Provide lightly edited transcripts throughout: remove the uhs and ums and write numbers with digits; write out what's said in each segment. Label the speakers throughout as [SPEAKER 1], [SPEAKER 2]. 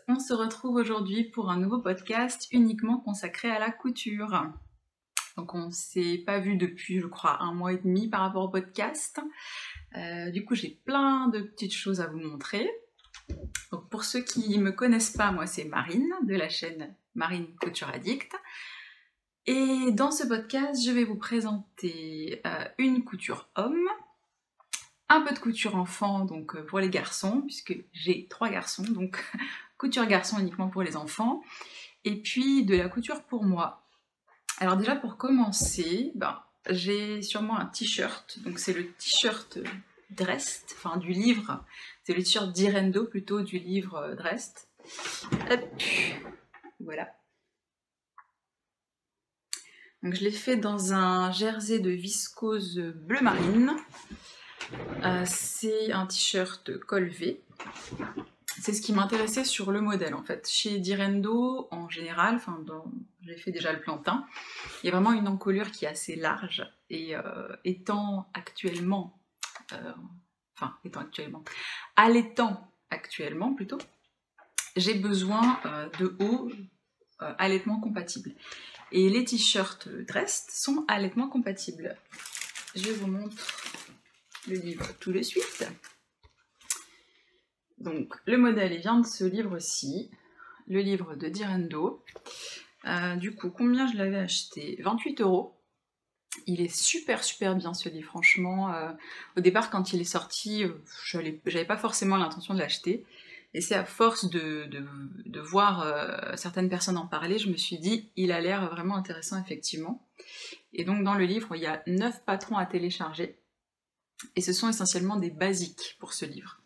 [SPEAKER 1] on se retrouve aujourd'hui pour un nouveau podcast uniquement consacré à la couture. Donc on s'est pas vu depuis, je crois, 1 mois et demi par rapport au podcast. Du coup, j'ai plein de petites choses à vous montrer. Donc pour ceux qui me connaissent pas, moi c'est Marine, de la chaîne Marine Couture Addict. Et dans ce podcast, je vais vous présenter une couture homme, un peu de couture enfant, donc pour les garçons, puisque j'ai 3 garçons, donc couture garçon uniquement pour les enfants, et puis de la couture pour moi. Alors déjà pour commencer, j'ai sûrement un t-shirt, donc c'est le t-shirt Drest, enfin du livre, c'est le t-shirt d'Irendo plutôt du livre Drest. Hop, voilà. Donc je l'ai fait dans un jersey de viscose bleu marine. C'est un t-shirt col V. C'est ce qui m'intéressait sur le modèle en fait. Chez Direndo en général, j'ai fait déjà le plantain, il y a vraiment une encolure qui est assez large et allaitant actuellement plutôt, j'ai besoin de haut allaitement compatible. Et les t-shirts Drest sont allaitement compatibles. Je vous montre le livre tout de suite. Donc le modèle il vient de ce livre-ci, le livre de Direndo. Du coup, combien je l'avais acheté? 28 €. Il est super bien ce livre, franchement. Au départ, quand il est sorti, j'avais pas forcément l'intention de l'acheter. Et c'est à force de voir certaines personnes en parler, je me suis dit, il a l'air vraiment intéressant, effectivement. Et donc dans le livre, il y a 9 patrons à télécharger. Et ce sont essentiellement des basiques pour ce livre.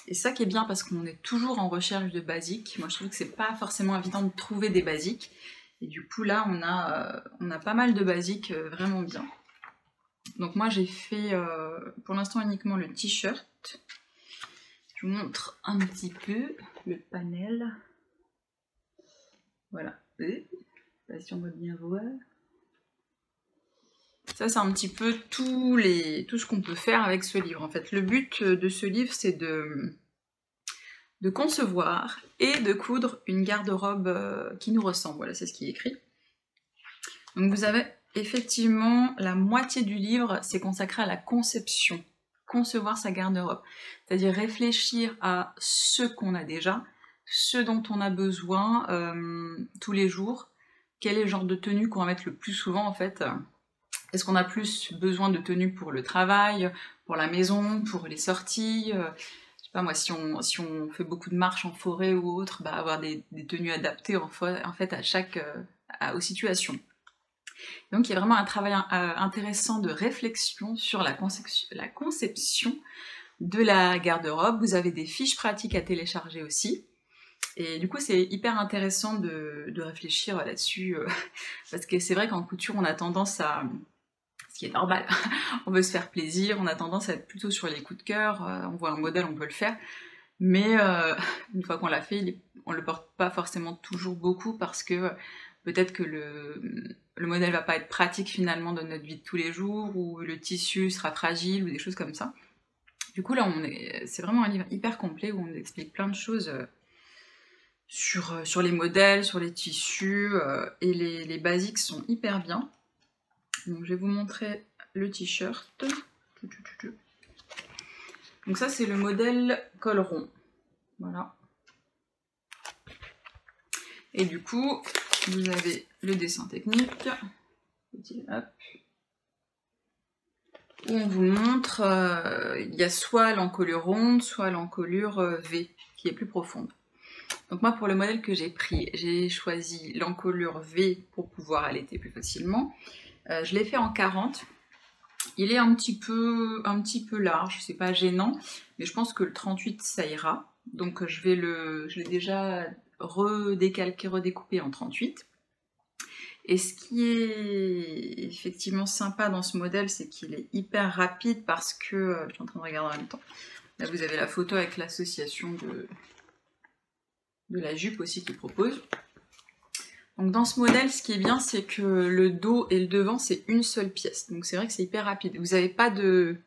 [SPEAKER 1] Et ça qui est bien parce qu'on est toujours en recherche de basiques. Moi je trouve que c'est pas forcément évident de trouver des basiques. Et du coup là on a pas mal de basiques vraiment bien. Donc moi j'ai fait pour l'instant uniquement le t-shirt. Je vous montre un petit peu le panel. Voilà. Je sais pas si on va bien voir. Ça c'est un petit peu tout ce qu'on peut faire avec ce livre. En fait, le but de ce livre c'est de concevoir et de coudre une garde-robe qui nous ressemble. Voilà, c'est ce qui est écrit. Donc vous avez effectivement la moitié du livre, c'est consacré à la conception. Concevoir sa garde-robe. C'est-à-dire réfléchir à ce qu'on a déjà, ce dont on a besoin tous les jours, quel est le genre de tenue qu'on va mettre le plus souvent en fait. Est-ce qu'on a plus besoin de tenues pour le travail, pour la maison, pour les sorties pas moi, si on fait beaucoup de marches en forêt ou autre, avoir des tenues adaptées en fait aux situations. Donc il y a vraiment un travail intéressant de réflexion sur la conception de la garde-robe. Vous avez des fiches pratiques à télécharger aussi. Et du coup c'est hyper intéressant de réfléchir là-dessus, parce que c'est vrai qu'en couture on a tendance à... ce qui est normal, on veut se faire plaisir, on a tendance à être plutôt sur les coups de cœur, on voit un modèle, on peut le faire, mais une fois qu'on l'a fait, on le porte pas forcément toujours beaucoup parce que peut-être que le modèle va pas être pratique finalement dans notre vie de tous les jours, ou le tissu sera fragile, ou des choses comme ça. Du coup là, c'est vraiment un livre hyper complet où on nous explique plein de choses sur les modèles, sur les tissus, et les basiques sont hyper bien. Donc je vais vous montrer le t-shirt. Donc ça c'est le modèle col rond. Voilà. Et du coup, vous avez le dessin technique. Hop. Où on vous montre, il y a soit l'encolure ronde, soit l'encolure V, qui est plus profonde. Donc moi pour le modèle que j'ai pris, j'ai choisi l'encolure V pour pouvoir allaiter plus facilement. Je l'ai fait en 40. Il est un petit peu large, c'est pas gênant, mais je pense que le 38 ça ira. Donc je l'ai déjà redécalqué, redécoupé en 38. Et ce qui est effectivement sympa dans ce modèle, c'est qu'il est hyper rapide parce que, je suis en train de regarder en même temps, là vous avez la photo avec l'association de la jupe aussi qu'il propose. Donc dans ce modèle, ce qui est bien, c'est que le dos et le devant, c'est une seule pièce. Donc c'est vrai que c'est hyper rapide. Vous n'avez pas de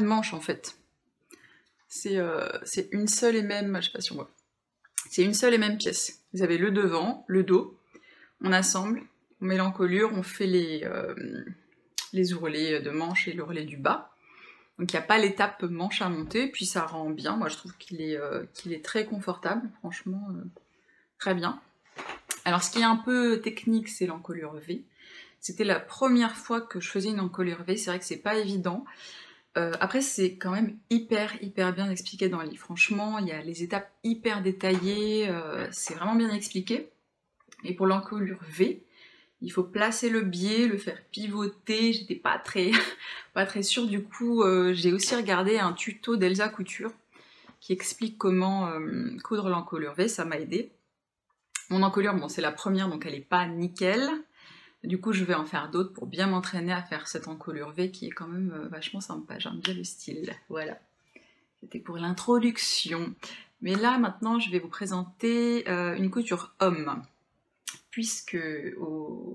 [SPEAKER 1] manche en fait. C'est une seule et même, je sais pas si on voit, C'est une seule et même pièce. Vous avez le devant, le dos, on assemble, on met l'encolure, on fait les ourlets de manche et l'ourlet du bas. Donc il n'y a pas l'étape manche à monter, puis ça rend bien. Moi je trouve qu'il est très confortable, franchement, très bien. Alors ce qui est un peu technique, c'est l'encolure V. C'était la première fois que je faisais une encolure V, c'est vrai que c'est pas évident. Après c'est quand même hyper bien expliqué dans le livre. Franchement, il y a les étapes hyper détaillées, c'est vraiment bien expliqué. Et pour l'encolure V, il faut placer le biais, le faire pivoter, j'étais pas très sûre, du coup j'ai aussi regardé un tuto d'Elsa Couture qui explique comment coudre l'encolure V, ça m'a aidé. Mon encolure, bon c'est la première donc elle est pas nickel, du coup je vais en faire d'autres pour bien m'entraîner à faire cette encolure V qui est quand même vachement sympa, j'aime bien le style, voilà. C'était pour l'introduction. Mais là maintenant je vais vous présenter une couture homme. Puisque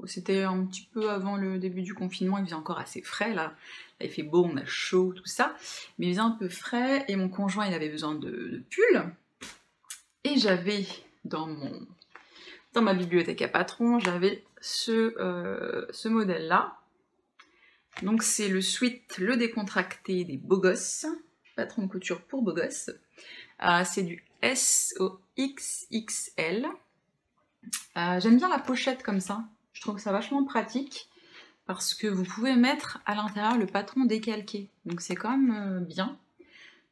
[SPEAKER 1] c'était un petit peu avant le début du confinement, il faisait encore assez frais, là il fait beau, on a chaud, tout ça, mais il faisait un peu frais, et mon conjoint il avait besoin de pulls, et j'avais dans ma bibliothèque à patron, j'avais ce modèle-là, donc c'est le sweat Le Décontracté des Beaux Gosses, patron couture pour beaux gosses, c'est du S au XXL. J'aime bien la pochette comme ça, je trouve que ça vachement pratique parce que vous pouvez mettre à l'intérieur le patron décalqué, donc c'est quand même bien.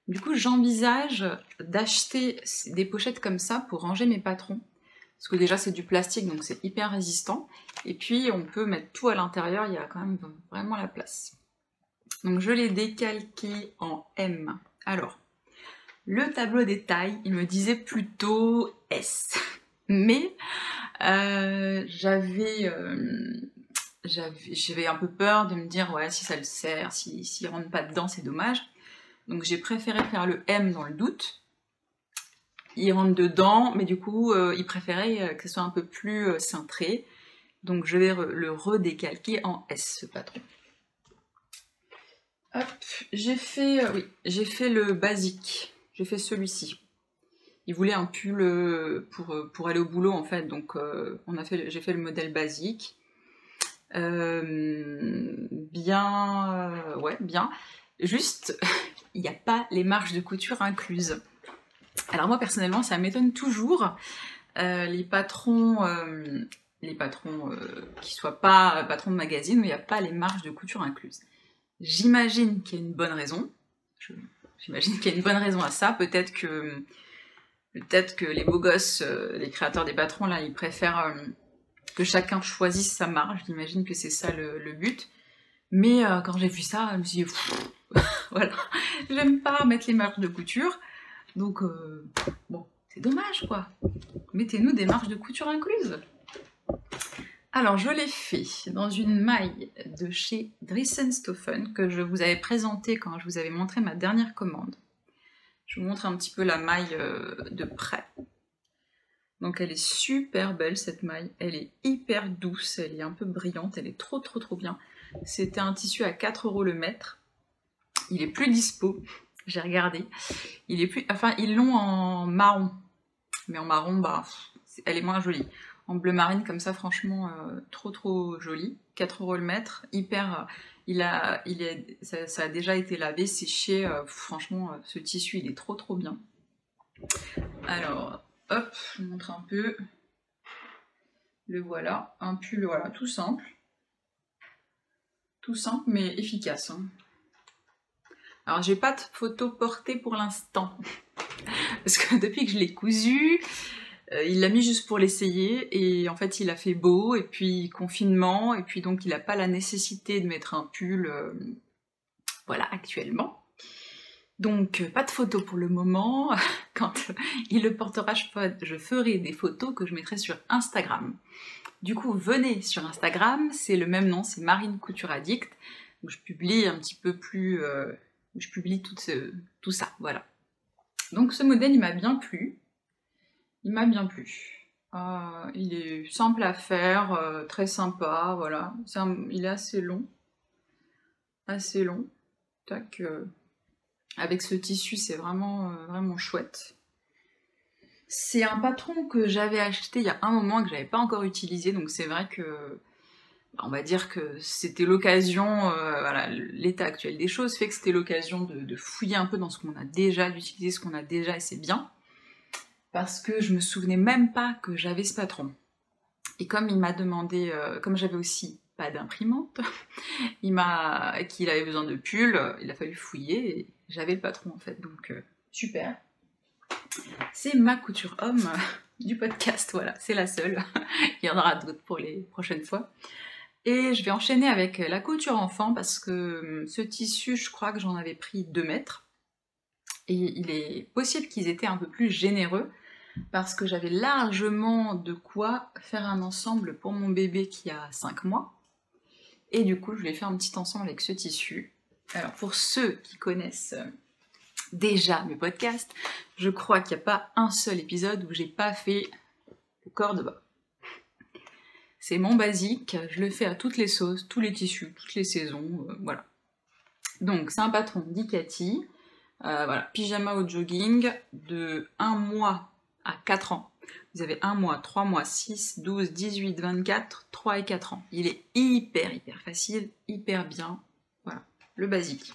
[SPEAKER 1] Du coup j'envisage d'acheter des pochettes comme ça pour ranger mes patrons, parce que déjà c'est du plastique donc c'est hyper résistant, et puis on peut mettre tout à l'intérieur, il y a quand même vraiment la place. Donc je l'ai décalqué en M. Alors, le tableau des tailles, il me disait plutôt S, mais j'avais un peu peur de me dire ouais si ça le sert, s'il rentre pas dedans c'est dommage. Donc j'ai préféré faire le M dans le doute. Il rentre dedans, mais du coup il préférait que ce soit un peu plus cintré. Donc je vais le redécalquer en S ce patron. Hop, j'ai fait le basique, j'ai fait celui-ci. Il voulait un pull pour aller au boulot en fait, donc j'ai fait le modèle basique. Bien. Juste, il n'y a pas les marges de couture incluses. Alors moi personnellement, ça m'étonne toujours les patrons qui soient pas patrons de magazine où il n'y a pas les marges de couture incluses. J'imagine qu'il y a une bonne raison. J'imagine qu'il y a une bonne raison à ça. Peut-être que les beaux gosses, les créateurs des patrons, là, ils préfèrent que chacun choisisse sa marge. J'imagine que c'est ça le but. Mais quand j'ai vu ça, je me suis dit, voilà, j'aime pas mettre les marges de couture. Donc, bon, c'est dommage, quoi. Mettez-nous des marges de couture incluses. Alors, je l'ai fait dans une maille de chez Dressenstoffen que je vous avais présentée quand je vous avais montré ma dernière commande. Je vous montre un petit peu la maille de près. Donc elle est super belle cette maille, elle est hyper douce, elle est un peu brillante, elle est trop bien. C'était un tissu à 4 € le mètre. Il est plus dispo, j'ai regardé. Ils l'ont en marron. Mais en marron, bah, elle est moins jolie. En bleu marine, comme ça, franchement, trop jolie. 4 € le mètre, hyper... ça a déjà été lavé, séché. Franchement, ce tissu, il est trop bien. Alors, hop, je vous montre un peu. Le voilà, un pull, voilà, tout simple. Tout simple, mais efficace. Hein. Alors, j'ai pas de photo portée pour l'instant. Parce que depuis que je l'ai cousu, il l'a mis juste pour l'essayer, et en fait il a fait beau, et puis confinement, et puis donc il n'a pas la nécessité de mettre un pull, voilà, actuellement. Donc pas de photos pour le moment, quand il le portera, je ferai des photos que je mettrai sur Instagram. Du coup, venez sur Instagram, c'est le même nom, c'est Marine Couture Addict, où je publie un petit peu plus, où je publie tout ça, voilà. Donc ce modèle, il m'a bien plu. Il m'a bien plu. Il est simple à faire, très sympa, voilà. Il est assez long. Assez long. Tac. Avec ce tissu, c'est vraiment chouette. C'est un patron que j'avais acheté il y a un moment et que j'avais pas encore utilisé, donc c'est vrai que on va dire que c'était l'occasion, voilà, l'état actuel des choses fait que c'était l'occasion de fouiller un peu dans ce qu'on a déjà, d'utiliser ce qu'on a déjà, et c'est bien, parce que je me souvenais même pas que j'avais ce patron. Et comme il m'a demandé, comme j'avais aussi pas d'imprimante, qu'il avait besoin de pulls, il a fallu fouiller, et j'avais le patron en fait, donc super. C'est ma couture homme du podcast, voilà, c'est la seule. Il y en aura d'autres pour les prochaines fois. Et je vais enchaîner avec la couture enfant parce que ce tissu, je crois que j'en avais pris 2 mètres. Et il est possible qu'ils étaient un peu plus généreux parce que j'avais largement de quoi faire un ensemble pour mon bébé qui a 5 mois. Et du coup, je vais faire un petit ensemble avec ce tissu. Alors, pour ceux qui connaissent déjà mes podcasts, je crois qu'il n'y a pas un seul épisode où j'ai pas fait le corps de bas. C'est mon basique, je le fais à toutes les sauces, tous les tissus, toutes les saisons, voilà. Donc c'est un patron d'Icati, voilà, pyjama au jogging, de 1 mois à 4 ans. Vous avez 1 mois, 3 mois, 6, 12, 18, 24, 3 et 4 ans. Il est hyper facile, hyper bien, voilà, le basique.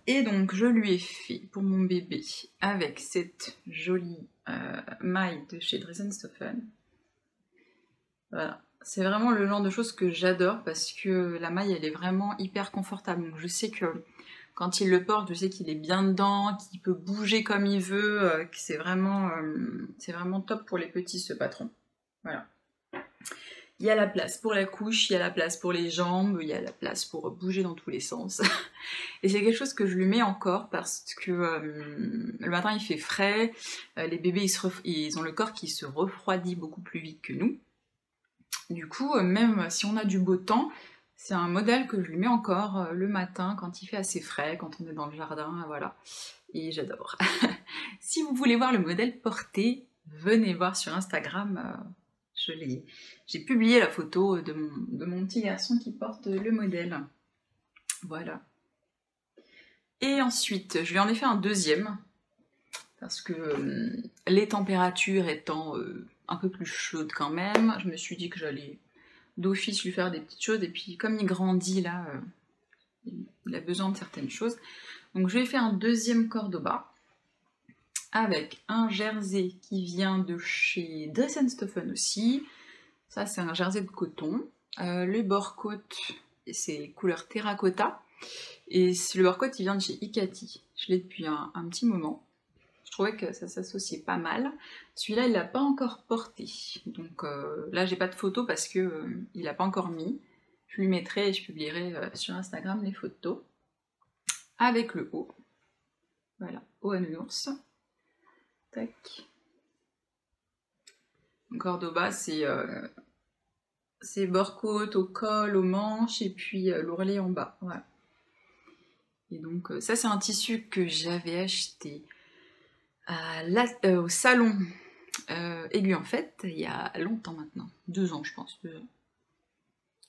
[SPEAKER 1] Et donc je lui ai fait pour mon bébé avec cette jolie maille de chez Dress & Stephen. Voilà. C'est vraiment le genre de choses que j'adore parce que la maille elle est vraiment hyper confortable. Donc je sais que quand il le porte, je sais qu'il est bien dedans, qu'il peut bouger comme il veut, que c'est vraiment top pour les petits ce patron. Voilà. Il y a la place pour la couche, il y a la place pour les jambes, il y a la place pour bouger dans tous les sens. Et c'est quelque chose que je lui mets encore parce que le matin il fait frais, les bébés ils ont le corps qui se refroidit beaucoup plus vite que nous. Du coup, même si on a du beau temps, c'est un modèle que je lui mets encore le matin quand il fait assez frais, quand on est dans le jardin, voilà. Et j'adore. Si vous voulez voir le modèle porté, venez voir sur Instagram. J'ai publié la photo de mon petit garçon qui porte le modèle. Voilà. Et ensuite, je lui en ai fait un deuxième, parce que les températures étant un peu plus chaudes quand même, je me suis dit que j'allais d'office lui faire des petites choses, et puis comme il grandit là, il a besoin de certaines choses. Donc je lui ai fait un deuxième cordoba, avec un jersey qui vient de chez Dress & Stephen aussi. Ça c'est un jersey de coton. Le bord-côte, c'est couleur terracotta. Et le bord-côte il vient de chez Icati. Je l'ai depuis un petit moment. Je trouvais que ça s'associait pas mal. Celui-là, il l'a pas encore porté. Donc là, j'ai pas de photos parce que il l'a pas encore mis. Je lui mettrai et je publierai sur Instagram les photos. Avec le haut. Voilà, haut à nounours. Tac. Cordoba, c'est bord-côte au col, aux manches, et puis l'ourlet en bas. Voilà. Et donc, ça, c'est un tissu que j'avais acheté au salon Aiguille en fait, il y a longtemps maintenant. 2 ans, je pense. 2 ans.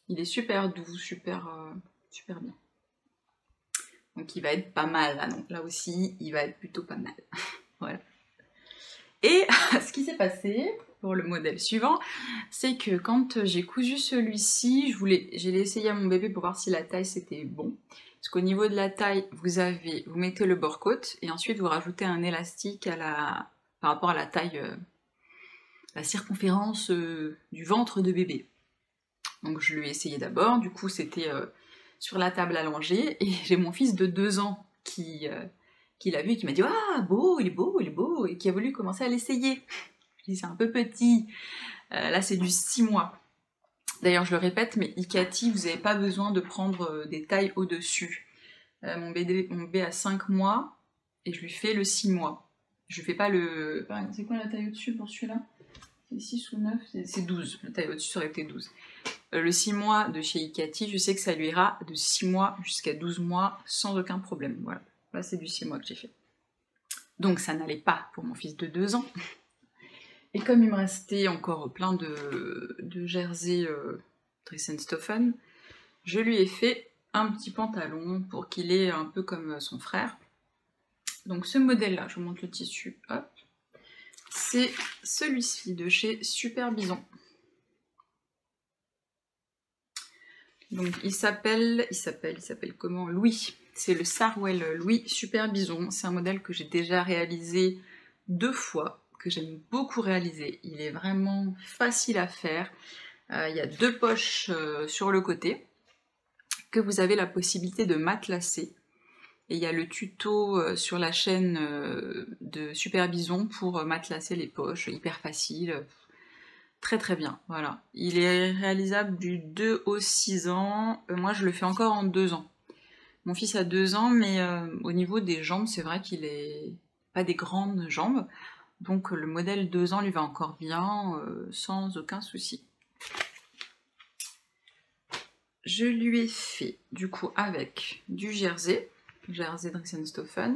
[SPEAKER 1] Il est super doux, super bien. Donc, il va être pas mal. Là, donc, là aussi, il va être plutôt pas mal. Voilà. Et ce qui s'est passé pour le modèle suivant, c'est que quand j'ai cousu celui-ci, j'ai essayé à mon bébé pour voir si la taille c'était bon. Parce qu'au niveau de la taille, vous mettez le bord-côte et ensuite vous rajoutez un élastique par rapport à la taille, la circonférence du ventre de bébé. Donc je lui ai essayé d'abord, du coup c'était sur la table allongée, et j'ai mon fils de 2 ans qui l'a vu et qui m'a dit « Ah, beau, il est beau, il est beau !» et qui a voulu commencer à l'essayer. Je dis « C'est un peu petit, là c'est du 6 mois. » D'ailleurs je le répète, mais Icati, vous n'avez pas besoin de prendre des tailles au-dessus. Mon bébé a 5 mois, et je lui fais le 6 mois. Je fais pas le... C'est quoi la taille au-dessus pour celui-là? C'est 6 ou 9? C'est 12, la taille au-dessus aurait été 12. Le 6 mois de chez Icati, je sais que ça lui ira de 6 mois jusqu'à 12 mois sans aucun problème. Voilà, là c'est du 6 mois que j'ai fait. Donc ça n'allait pas pour mon fils de 2 ans. Et comme il me restait encore plein de jerseys Dress & Stephen, je lui ai fait un petit pantalon pour qu'il ait un peu comme son frère. Donc ce modèle-là, je vous montre le tissu, hop. c'est celui-ci de chez Super Bison. Donc il s'appelle comment? Louis. C'est le Sarwell Louis Super Bison. C'est un modèle que j'ai déjà réalisé 2 fois, que j'aime beaucoup réaliser. Il est vraiment facile à faire. Il y a 2 poches sur le côté que vous avez la possibilité de matelacer. Et il y a le tuto sur la chaîne de Super Bison pour matelacer les poches, hyper facile, très très bien, voilà. Il est réalisable du 2 au 6 ans, moi je le fais encore en 2 ans. Mon fils a 2 ans, mais au niveau des jambes, c'est vrai qu'il est pas des grandes jambes, donc le modèle 2 ans lui va encore bien, sans aucun souci. Je lui ai fait du coup avec du jersey Dressenstoffen.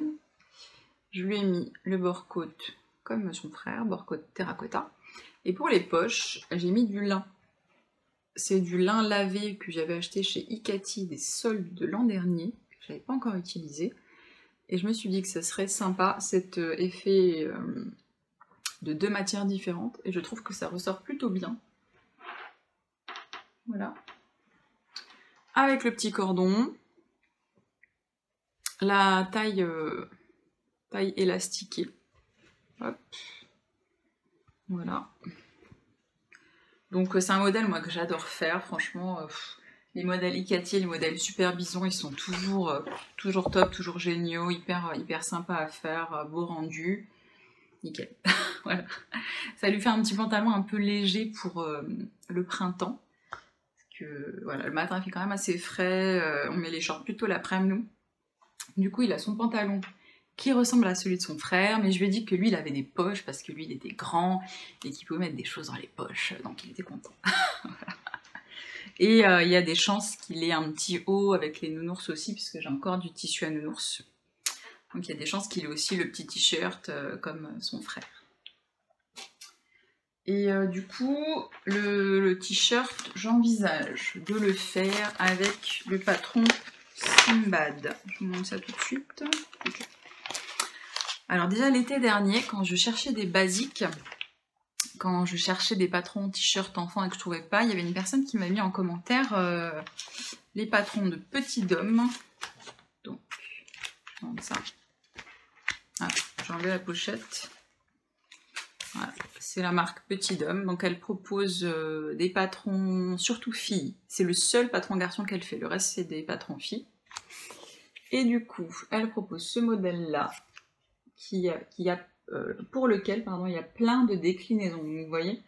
[SPEAKER 1] Je lui ai mis le bord-côte comme son frère, bord-côte terracotta. Et pour les poches, j'ai mis du lin. C'est du lin lavé que j'avais acheté chez Icati des soldes de l'an dernier, que je n'avais pas encore utilisé. Et je me suis dit que ce serait sympa cet effet de 2 matières différentes. Et je trouve que ça ressort plutôt bien. Voilà. Avec le petit cordon. La taille élastiquée. Hop. Voilà. Donc c'est un modèle moi que j'adore faire, franchement. Les modèles Icati, les modèles Super Bison, ils sont toujours top, toujours géniaux, hyper sympa à faire, beau rendu. Nickel. Voilà. Ça lui fait un petit pantalon un peu léger pour le printemps. Parce que voilà, le matin il fait quand même assez frais, on met les shorts plutôt l'après-midi nous. Du coup, il a son pantalon qui ressemble à celui de son frère, mais je lui ai dit que lui, il avait des poches, parce que lui, il était grand, et qu'il pouvait mettre des choses dans les poches, donc il était content. Et il y a des chances qu'il ait un petit haut avec les nounours aussi, puisque j'ai encore du tissu à nounours. Donc il y a des chances qu'il ait aussi le petit t-shirt comme son frère. Et du coup, le t-shirt, j'envisage de le faire avec le patron Simbad. Je vous montre ça tout de suite. Okay. Alors déjà l'été dernier, quand je cherchais des basiques, quand je cherchais des patrons t-shirt enfants et que je trouvais pas, il y avait une personne qui m'a mis en commentaire les patrons de Petit Dôme. Donc, je montre ça. Ah, j'ai enlevé la pochette. Voilà, c'est la marque Petit Dôme. Donc elle propose des patrons, surtout filles. C'est le seul patron garçon qu'elle fait. Le reste c'est des patrons filles. Et du coup, elle propose ce modèle-là, pour lequel il y a plein de déclinaisons. Donc, vous voyez,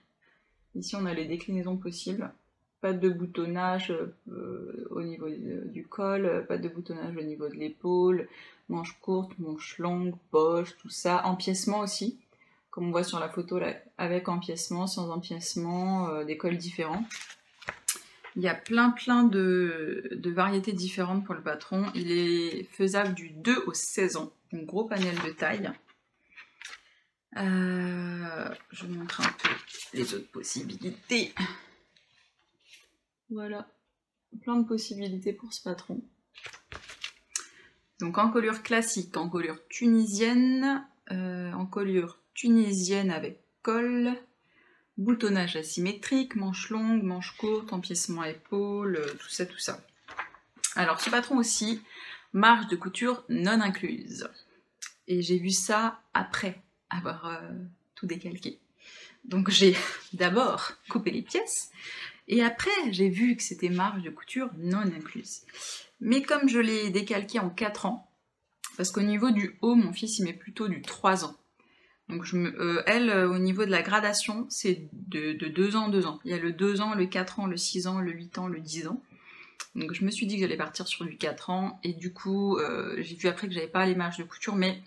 [SPEAKER 1] ici on a les déclinaisons possibles. Pas de boutonnage au niveau du col, pas de boutonnage au niveau de l'épaule, manches courtes, manches longues, poches, tout ça. Empiècement aussi, comme on voit sur la photo, là, avec empiècement, sans empiècement, des cols différents. Il y a plein de variétés différentes pour le patron. Il est faisable du 2 au 16 ans. Un gros panel de taille. Je vous montre un peu les autres possibilités. Voilà. Plein de possibilités pour ce patron. Donc en colure classique, en colure tunisienne avec col, boutonnage asymétrique, manches longues, manches courtes, empiècement épaule, tout ça. Alors ce patron aussi, marge de couture non incluse. Et j'ai vu ça après avoir tout décalqué. Donc j'ai d'abord coupé les pièces, et après j'ai vu que c'était marge de couture non incluse. Mais comme je l'ai décalqué en 4 ans, parce qu'au niveau du haut, mon fils il met plutôt du 3 ans. Donc elle, au niveau de la gradation, c'est de 2 ans en 2 ans. Il y a le 2 ans, le 4 ans, le 6 ans, le 8 ans, le 10 ans. Donc je me suis dit que j'allais partir sur du 4 ans, et du coup, j'ai vu après que j'avais pas les marges de couture, mais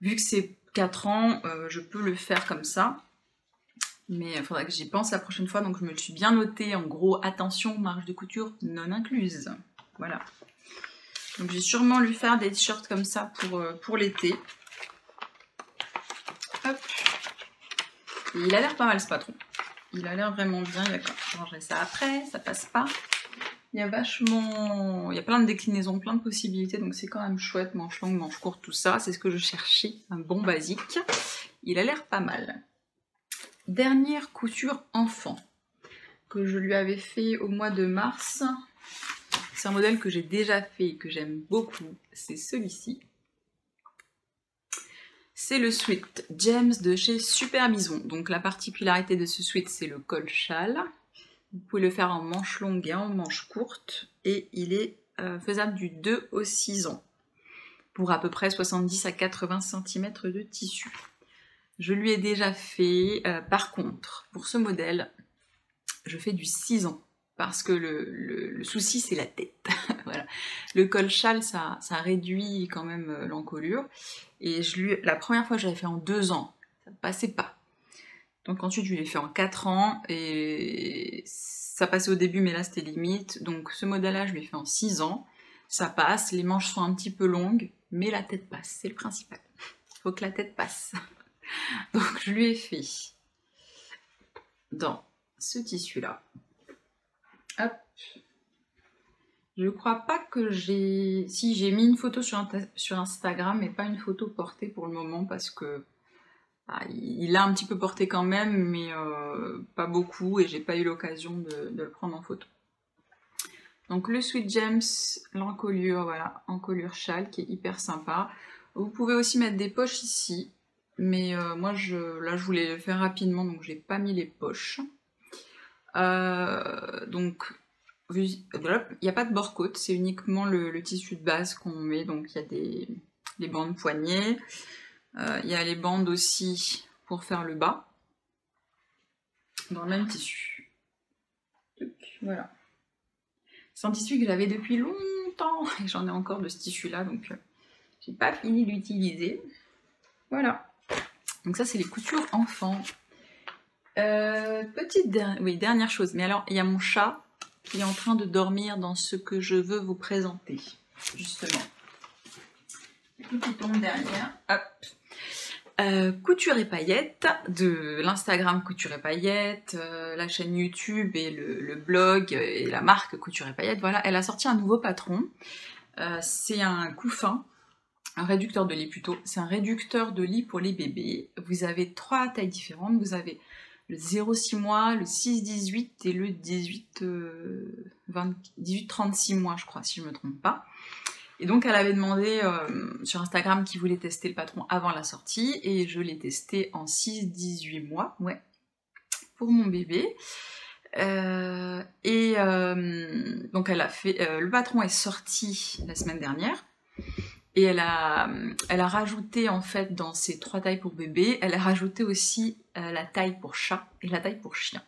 [SPEAKER 1] vu que c'est 4 ans, je peux le faire comme ça. Mais il faudra que j'y pense la prochaine fois, donc je me le suis bien noté, en gros, attention, marge de couture non incluse. Voilà. Donc j'ai sûrement lui faire des t-shirts comme ça pour l'été. Hop. Et il a l'air pas mal ce patron. Il a l'air vraiment bien, d'accord. Je rangerai ça après, ça passe pas. Il y a vachement... Il y a plein de déclinaisons, plein de possibilités, donc c'est quand même chouette, manche longue, manche courte, tout ça. C'est ce que je cherchais, un bon basique. Il a l'air pas mal. Dernière couture enfant, que je lui avais fait au mois de mars. C'est un modèle que j'ai déjà fait et que j'aime beaucoup, c'est celui-ci. C'est le sweat James de chez Super Bison. Donc la particularité de ce sweat, c'est le col châle. Vous pouvez le faire en manche longue et en manche courte. Et il est faisable du 2 au 6 ans. Pour à peu près 70 à 80 cm de tissu. Je lui ai déjà fait, par contre, pour ce modèle, je fais du 6 ans. Parce que le souci, c'est la tête. Voilà. Le col châle, ça réduit quand même l'encolure. Et la première fois, je l'avais fait en 2 ans. Ça ne passait pas. Donc ensuite, je l'ai fait en 4 ans. Et ça passait au début, mais là, c'était limite. Donc ce modèle-là, je l'ai fait en 6 ans. Ça passe. Les manches sont un petit peu longues. Mais la tête passe. C'est le principal. Il faut que la tête passe. Donc je lui ai fait dans ce tissu-là. Hop. Je crois pas que j'ai... Si, j'ai mis une photo sur Instagram, mais pas une photo portée pour le moment, parce que il a un petit peu porté quand même, mais pas beaucoup, et j'ai pas eu l'occasion de le prendre en photo. Donc le Sweet James, l'encolure, voilà, encolure châle, qui est hyper sympa. Vous pouvez aussi mettre des poches ici, mais moi, là, je voulais le faire rapidement, donc j'ai pas mis les poches. Donc... il n'y a pas de bord-côte, c'est uniquement le tissu de base qu'on met, donc il y a les bandes poignets, il y a les bandes aussi pour faire le bas, dans le même tissu. Voilà. C'est un tissu que j'avais depuis longtemps, et j'en ai encore de ce tissu-là, donc j'ai pas fini d'utiliser. Voilà. Donc ça, c'est les coutures enfants. Dernière chose, mais alors, il y a mon chat qui est en train de dormir dans ce que je veux vous présenter, justement. Tout qui tombe derrière. Hop. Couture et paillettes, de l'Instagram Couture et paillettes, la chaîne YouTube et le blog et la marque Couture et paillettes, voilà, elle a sorti un nouveau patron. C'est un couffin, un réducteur de lit plutôt, c'est un réducteur de lit pour les bébés. Vous avez 3 tailles différentes, vous avez le 0-6 mois, le 6-18 et le 18-36 mois, je crois, si je ne me trompe pas. Et donc, elle avait demandé sur Instagram qui voulait tester le patron avant la sortie, et je l'ai testé en 6-18 mois, ouais, pour mon bébé. Donc, elle a fait... le patron est sorti la semaine dernière, et elle a rajouté, en fait, dans ces 3 tailles pour bébé, elle a rajouté aussi la taille pour chat et la taille pour chien.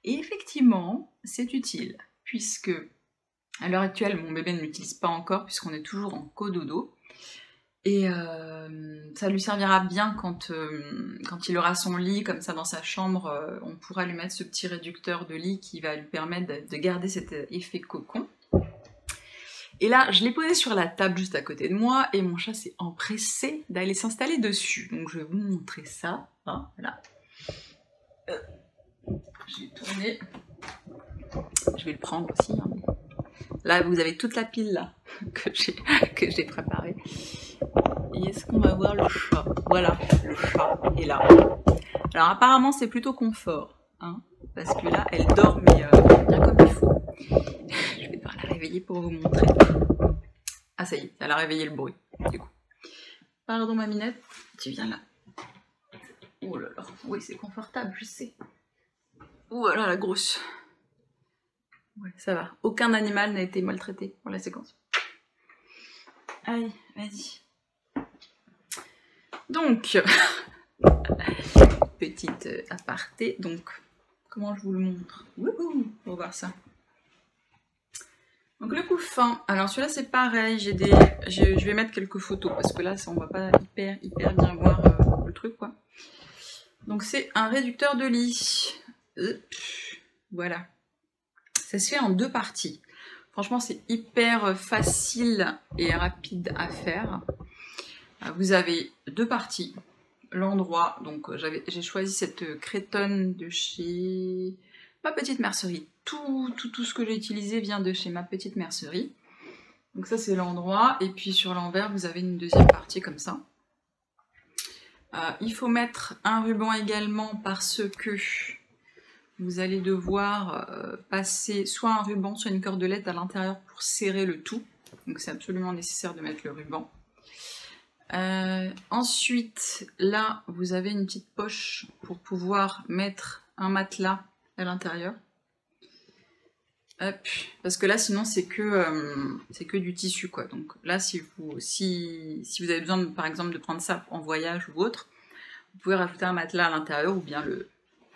[SPEAKER 1] Et effectivement, c'est utile, puisque à l'heure actuelle, mon bébé ne l'utilise pas encore, puisqu'on est toujours en cododo. Et ça lui servira bien quand il aura son lit, comme ça, dans sa chambre, on pourra lui mettre ce petit réducteur de lit qui va lui permettre de garder cet effet cocon. Et là, je l'ai posé sur la table juste à côté de moi, et mon chat s'est empressé d'aller s'installer dessus. Donc je vais vous montrer ça. Hein, voilà. Je vais tourner. Je vais le prendre aussi. Hein. Là, vous avez toute la pile là que j'ai préparée. Et est-ce qu'on va voir le chat? Voilà, le chat est là. Alors apparemment, c'est plutôt confort. Hein, parce que là, elle dort, mais bien comme il faut. Je vais devoir la réveiller pour vous montrer. Ah ça y est, elle a réveillé le bruit, du coup. Pardon ma minette, tu viens là. Oh là là, oui c'est confortable, je sais. Oh là là, la grosse. Ouais, ça va. Aucun animal n'a été maltraité pour la séquence. Allez, vas-y. Donc, petite aparté. Donc, comment je vous le montre? Wouhou, on va voir ça. Donc le couffin, alors celui-là c'est pareil, je vais mettre quelques photos parce que là on va pas hyper bien voir le truc quoi. Donc c'est un réducteur de lit, voilà, ça se fait en 2 parties. Franchement c'est hyper facile et rapide à faire. Vous avez 2 parties, l'endroit, donc j'ai choisi cette crétonne de chez Ma Petite Mercerie. Tout ce que j'ai utilisé vient de chez Ma Petite Mercerie. Donc ça c'est l'endroit, et puis sur l'envers vous avez une deuxième partie comme ça. Il faut mettre un ruban également parce que vous allez devoir passer soit un ruban, soit une cordelette à l'intérieur pour serrer le tout. Donc c'est absolument nécessaire de mettre le ruban. Ensuite, là, vous avez une petite poche pour pouvoir mettre un matelas à l'intérieur. Hop, parce que là, sinon, c'est que du tissu, quoi. Donc là, si vous avez besoin, par exemple, de prendre ça en voyage ou autre, vous pouvez rajouter un matelas à l'intérieur ou bien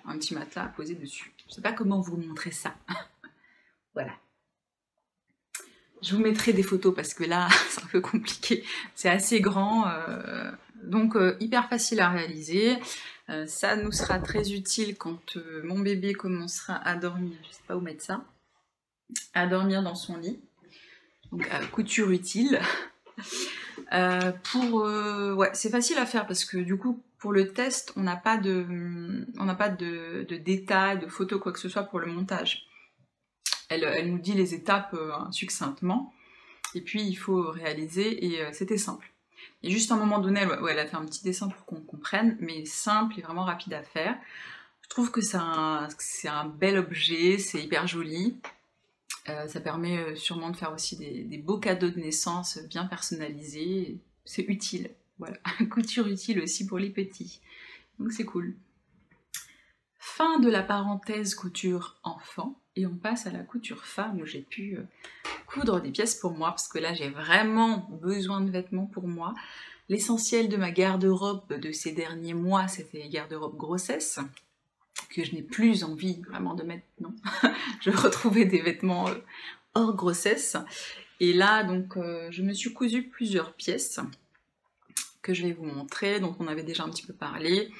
[SPEAKER 1] un petit matelas à poser dessus. Je sais pas comment vous montrer ça. Voilà. Je vous mettrai des photos parce que là, c'est un peu compliqué. C'est assez grand, donc hyper facile à réaliser. Ça nous sera très utile quand mon bébé commencera à dormir. Je sais pas où mettre ça. À dormir dans son lit. Donc couture utile. Ouais, c'est facile à faire parce que du coup, pour le test, on n'a pas de détails, de photos, quoi que ce soit pour le montage. Elle nous dit les étapes succinctement, et puis il faut réaliser, et c'était simple. Et juste à un moment donné, elle a fait un petit dessin pour qu'on comprenne, mais simple et vraiment rapide à faire. Je trouve que c'est un bel objet, c'est hyper joli. Ça permet sûrement de faire aussi des beaux cadeaux de naissance bien personnalisés. C'est utile, voilà. Couture utile aussi pour les petits. Donc c'est cool. Fin de la parenthèse couture enfant, et on passe à la couture femme où j'ai pu coudre des pièces pour moi, parce que là j'ai vraiment besoin de vêtements pour moi. L'essentiel de ma garde-robe de ces derniers mois, c'était garde-robe grossesse, que je n'ai plus envie vraiment de mettre, non. Je retrouvais des vêtements hors grossesse. Et là, donc, je me suis cousu plusieurs pièces que je vais vous montrer, dont on avait déjà un petit peu parlé.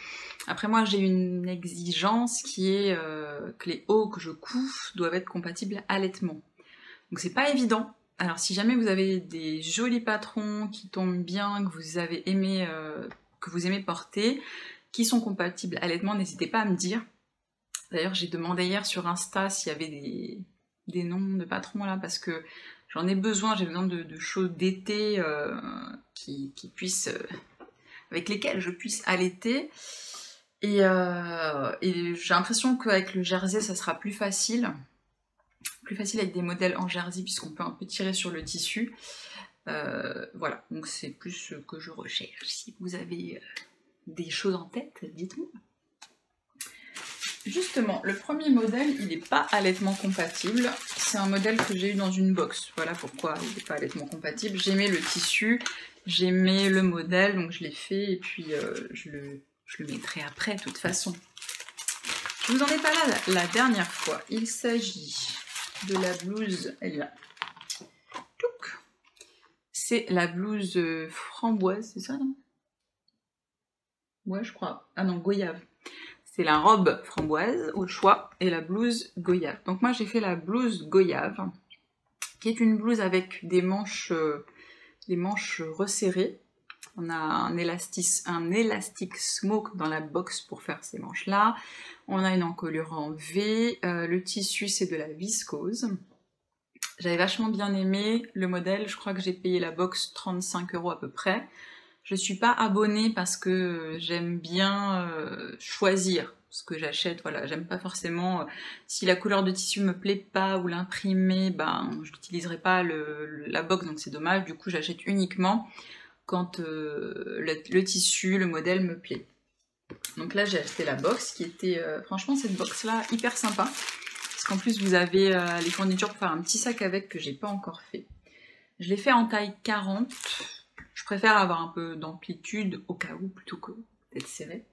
[SPEAKER 1] Après, moi, j'ai une exigence qui est que les hauts que je couds doivent être compatibles à allaitement. Donc, c'est pas évident. Alors, si jamais vous avez des jolis patrons qui tombent bien, que vous avez aimé, que vous aimez porter, qui sont compatibles à allaitement, n'hésitez pas à me dire. D'ailleurs, j'ai demandé hier sur Insta s'il y avait des noms de patrons là, parce que j'en ai besoin, j'ai besoin de choses d'été qui puissent, avec lesquelles je puisse allaiter. Et j'ai l'impression qu'avec le jersey, ça sera plus facile. Plus facile avec des modèles en jersey, puisqu'on peut un peu tirer sur le tissu. Voilà, donc c'est plus ce que je recherche. Si vous avez des choses en tête, dites-moi. Justement, le premier modèle, il n'est pas allaitement compatible. C'est un modèle que j'ai eu dans une box. Voilà pourquoi il n'est pas allaitement compatible. J'aimais le tissu, j'aimais le modèle, donc je l'ai fait, et puis je le mettrai après, de toute façon. Je vous en ai parlé la dernière fois. Il s'agit de la blouse, elle est là. C'est la blouse framboise, c'est ça, non? Ouais, je crois. Ah non, goyave. C'est la robe framboise au choix et la blouse goyave. Donc moi j'ai fait la blouse goyave, qui est une blouse avec des manches resserrées. On a un élastique smoke dans la box pour faire ces manches-là. On a une encolure en V. Le tissu c'est de la viscose. J'avais vachement bien aimé le modèle. Je crois que j'ai payé la box 35 € à peu près. Je suis pas abonnée parce que j'aime bien choisir ce que j'achète, voilà, j'aime pas forcément, si la couleur de tissu me plaît pas ou l'imprimé, ben je n'utiliserai pas la box, donc c'est dommage, du coup j'achète uniquement quand le tissu, le modèle me plaît. Donc là j'ai acheté la box qui était, franchement cette box là, hyper sympa, parce qu'en plus vous avez les fournitures pour faire un petit sac avec que j'ai pas encore fait. Je l'ai fait en taille 40. Je préfère avoir un peu d'amplitude au cas où, plutôt que d'être serré.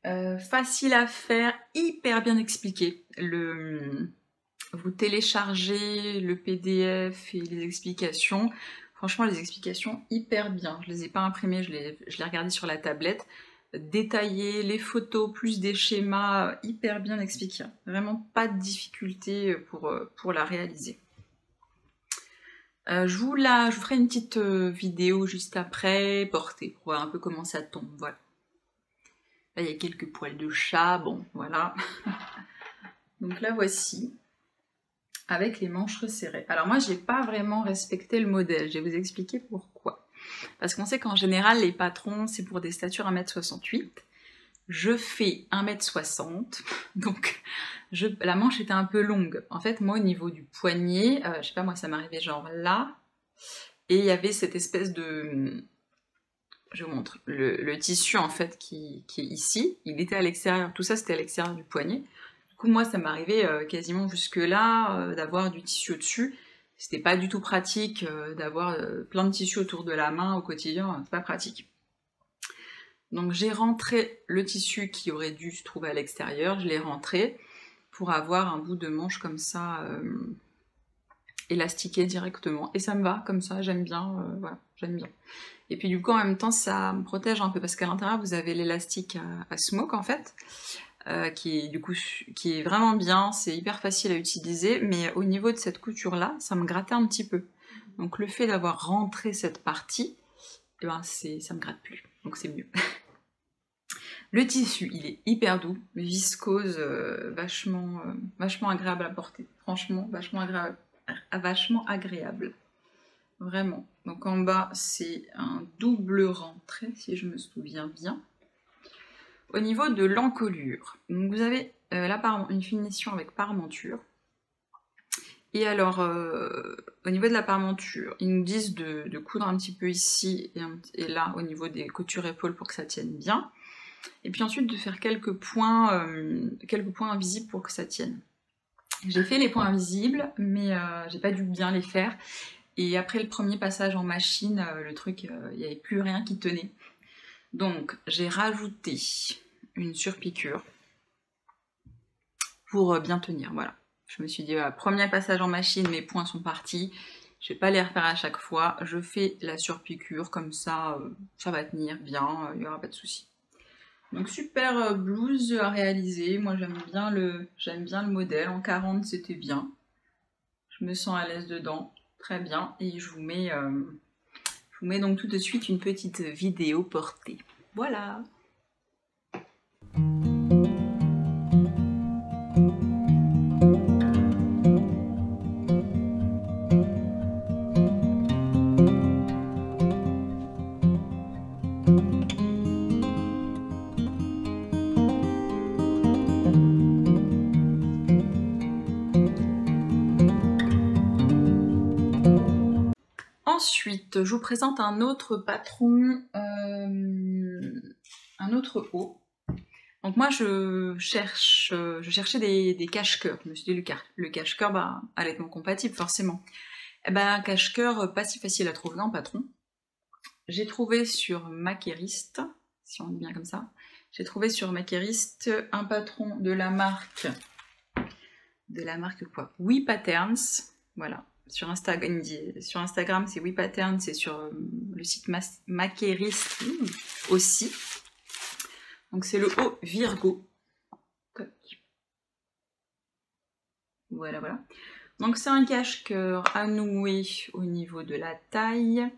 [SPEAKER 1] Facile à faire, hyper bien expliqué. Vous téléchargez le PDF et les explications. Franchement, les explications, hyper bien. Je les ai pas imprimées, je l'ai regardé sur la tablette. Détaillé, les photos, plus des schémas, hyper bien expliqués. Vraiment pas de difficulté pour la réaliser. Je vous ferai une petite vidéo juste après, portée, pour voir un peu comment ça tombe, voilà. Là, il y a quelques poils de chat, bon, voilà. Donc là voici, avec les manches resserrées. Alors moi j'ai pas vraiment respecté le modèle, je vais vous expliquer pourquoi. Parce qu'on sait qu'en général les patrons c'est pour des statures 1m68. Je fais 1m60, donc la manche était un peu longue. En fait moi au niveau du poignet, je sais pas moi ça m'arrivait genre là, et il y avait cette espèce de... Je vous montre, le tissu en fait qui est ici, il était à l'extérieur, tout ça c'était à l'extérieur du poignet. Du coup moi ça m'arrivait quasiment jusque là d'avoir du tissu au-dessus. C'était pas du tout pratique d'avoir plein de tissu autour de la main au quotidien, c'est pas pratique. Donc j'ai rentré le tissu qui aurait dû se trouver à l'extérieur, je l'ai rentré pour avoir un bout de manche comme ça élastiqué directement. Et ça me va comme ça, j'aime bien, voilà, j'aime bien. Et puis du coup en même temps ça me protège un peu parce qu'à l'intérieur vous avez l'élastique à smoke en fait, qui est vraiment bien, c'est hyper facile à utiliser, mais au niveau de cette couture là, ça me grattait un petit peu. Donc le fait d'avoir rentré cette partie, eh ben ça me gratte plus, donc c'est mieux. Le tissu, il est hyper doux, viscose, vachement agréable à porter. Franchement, vachement agréable. Vraiment. Donc en bas, c'est un double rentré, si je me souviens bien. Au niveau de l'encolure, donc vous avez là une finition avec parementure. Et alors, au niveau de la parementure, ils nous disent de coudre un petit peu ici et là, au niveau des coutures épaules pour que ça tienne bien. Et puis ensuite de faire quelques points invisibles pour que ça tienne. J'ai fait les points invisibles, mais j'ai pas dû bien les faire. Et après le premier passage en machine, le truc, il n'y avait plus rien qui tenait. Donc j'ai rajouté une surpiqûre pour bien tenir, voilà. Je me suis dit, voilà, premier passage en machine, mes points sont partis. Je vais pas les refaire à chaque fois. Je fais la surpiqûre, comme ça, ça va tenir bien, il n'y aura pas de souci. Donc super blouse à réaliser, moi j'aime bien le modèle, en 40 c'était bien, je me sens à l'aise dedans, très bien, et je vous mets donc tout de suite une petite vidéo portée. Voilà. Ensuite, je vous présente un autre patron, un autre haut. Donc moi, je cherchais des cache-cœurs. Je me suis dit, le cache-cœur, bah, allaitement compatible, forcément. Eh ben, un cache-cœur pas si facile à trouver en patron. J'ai trouvé sur Maqueriste, si on dit bien comme ça, j'ai trouvé sur Maqueriste un patron de la marque quoi, We Patterns, voilà. Sur Instagram, c'est We Patterns, c'est sur le site Maqueriste aussi. Donc c'est le haut Virgo. Voilà, voilà. Donc c'est un cache-cœur à nouer au niveau de la taille,